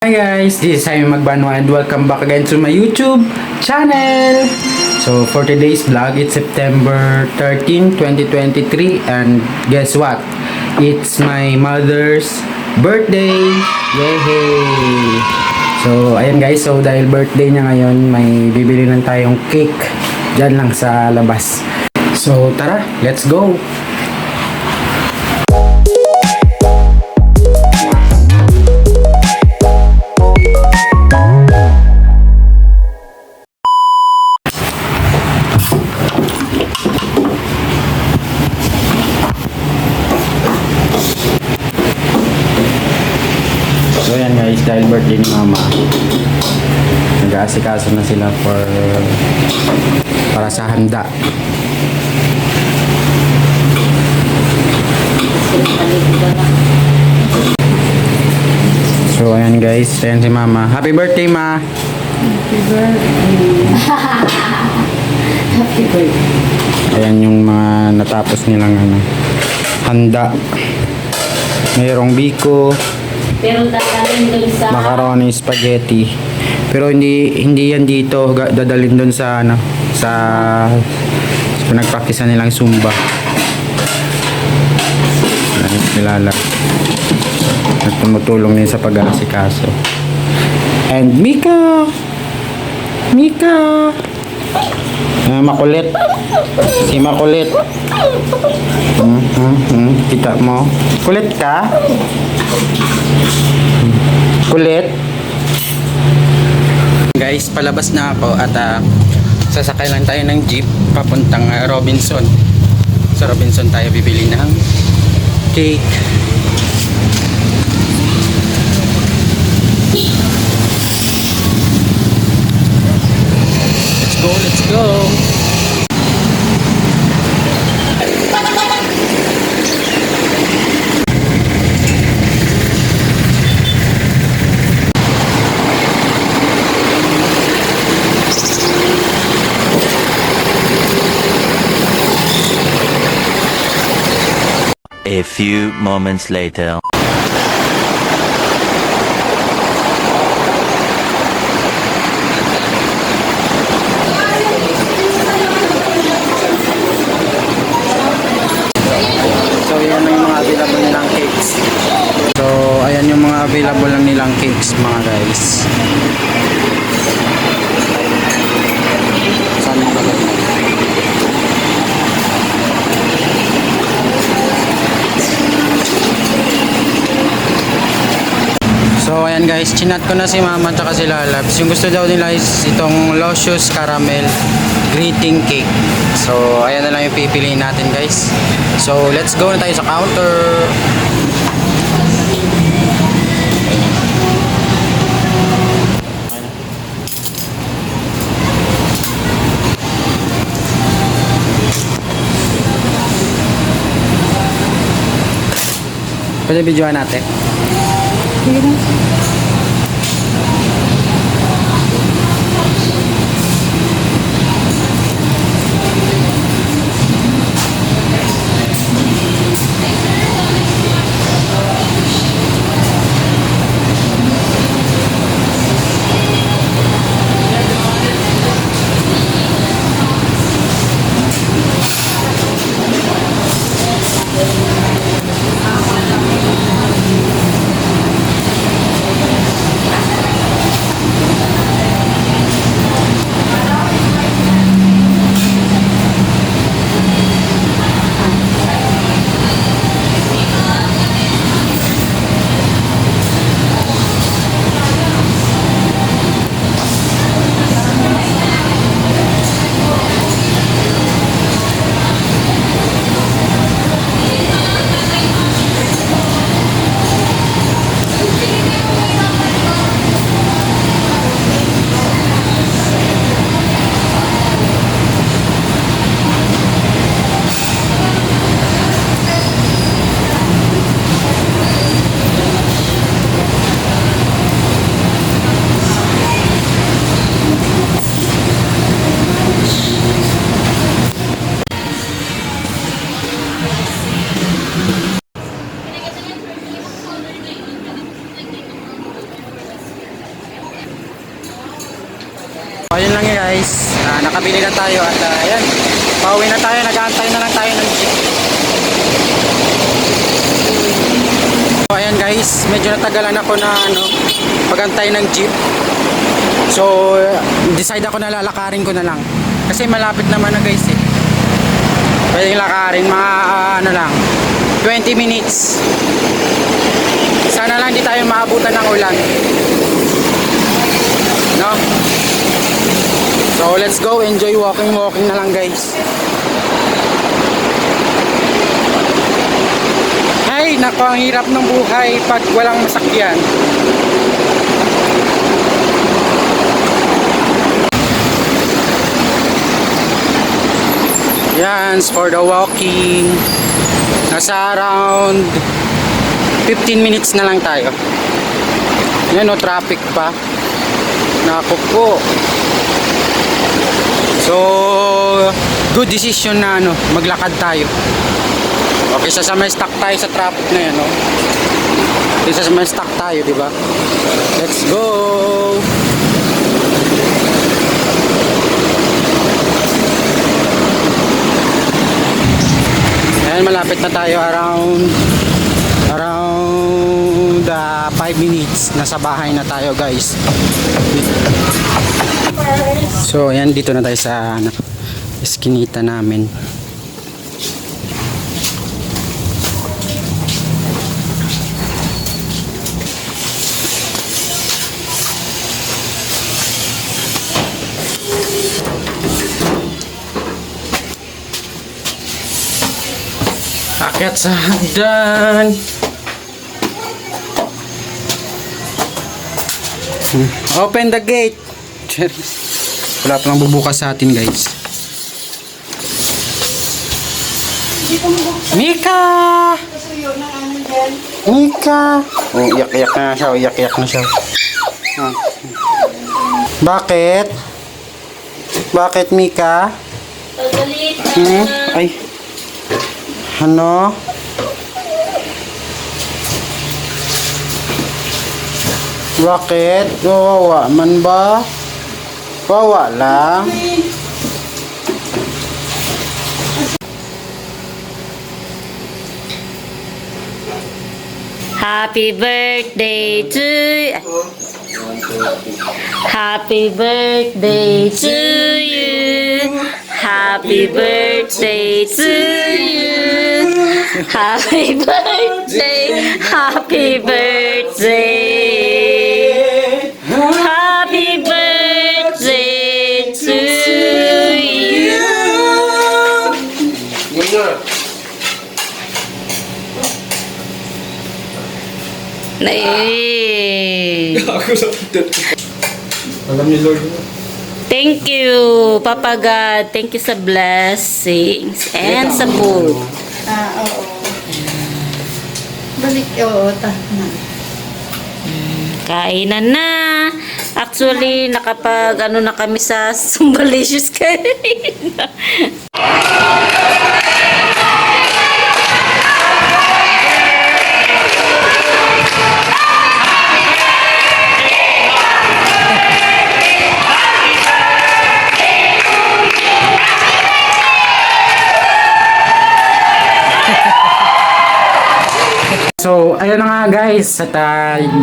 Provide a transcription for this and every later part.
Hi guys, this is Simon Magbanwa and welcome back again to my YouTube channel. So for today's vlog, it's September 13, 2023 and guess what? It's my mother's birthday. Yay! So ayan guys, so dahil birthday niya ngayon, may bibili lang tayong cake dyan lang sa labas. So tara, let's go! So yan guys, dahil birthday ni mama, nag-aasikaso na sila para sa handa. So ayan guys, ayan si mama. Happy birthday ma! Happy birthday. Happy birthday. Ayan yung mga natapos nilang handa. Mayroong biko, Pero dadalhin dun sa... macaroni, spaghetti. Pero hindi yan dito, dadalhin doon sa sa pinagpraktisan nilang Zumba. Ayan, kilala. At tumutulong din sa pag-aasikaso. And Mika! Makulit. Si makulit. Kita mo. Kulit ka? Kulit. Guys, palabas na ako at sasakay lang tayo ng jeep papuntang Robinson. Sa Robinson tayo bibili ng cake. Let's go. A few moments later. So yan yung mga available nilang cakes. So ayan yung mga available lang nilang cakes mga guys. Saan yung kagat mo? So ayan guys, chinat ko na si mama at si Lalabs. Yung gusto daw nila is itong Luscious Caramel Greeting Cake. So ayan na lang yung pipiliin natin guys. So let's go na tayo sa counter. Pwede videoan natin. Ayun lang guys, nakabili na tayo at ayan, pauwi na tayo, nag-aantay na lang tayo ng jeep. So ayan guys, medyo natagalan ako na pag-antay ng jeep. So decide ako na lalakarin ko na lang. Kasi malapit naman na guys eh. Pwedeng lakarin, mga lang, 20 minutes. Sana lang di tayo maabutan ng ulan. No? So let's go, enjoy walking na lang guys. Ay, nako, ang hirap ng buhay pag walang masakyan. Yan, for the walking. Nasa around 15 minutes na lang tayo. Yan o, traffic pa. Naku po. So, good decision na maglakad tayo. Okay, sa may stuck tayo sa traffic na yan, no? Kaysa sa may stuck tayo, di ba? Let's go! Ayan, malapit na tayo around 5 minutes. Nasa bahay na tayo, guys. So, ayan, dito na tayo sa eskinita namin. Akyat sa hagdan. Open the gate. Wala pa lang bubukas sa atin, guys. Mika! Mika! Oh, iyak-iyak na siya. Iyak-iyak na siya. Bakit? Bakit, Mika? Pagalitan. Ay. Ano? Bakit? Wawa man ba? Wawa lang. Happy birthday to you. Happy birthday to you. Happy birthday to you. Happy birthday. Happy birthday. Happy birthday to you. Nay. Alam ni Lord. Thank you, Papa God. Thank you sa blessings and sa food. Oo. Balik, oo, Kainan na. Actually, nakapag na kami sa Sumbalicious kanina. So, ayun na nga guys. At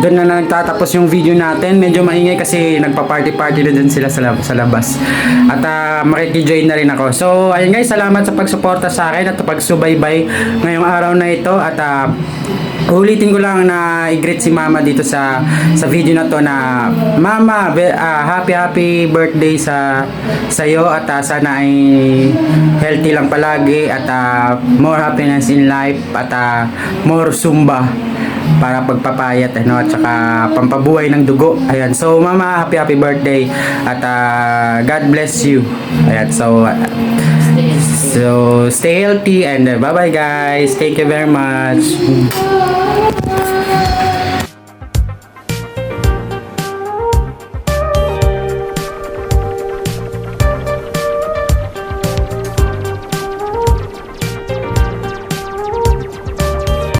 doon na nagtatapos yung video natin. Medyo maingay kasi nagpa-party-party na dun sila sa labas. At makikijoin na rin ako. So, ayun guys. Salamat sa pagsuporta sa akin at pagsubaybay ngayong araw na ito. At ulitin ko lang na i-greet si Mama dito sa video na to na Mama, happy birthday sa iyo at sana ay healthy lang palagi at more happiness in life at more Zumba para pagpapayat at saka pampabuhay ng dugo. Ayan. So Mama, happy birthday at God bless you. Ayan. So stay healthy and bye bye guys. Thank you very much.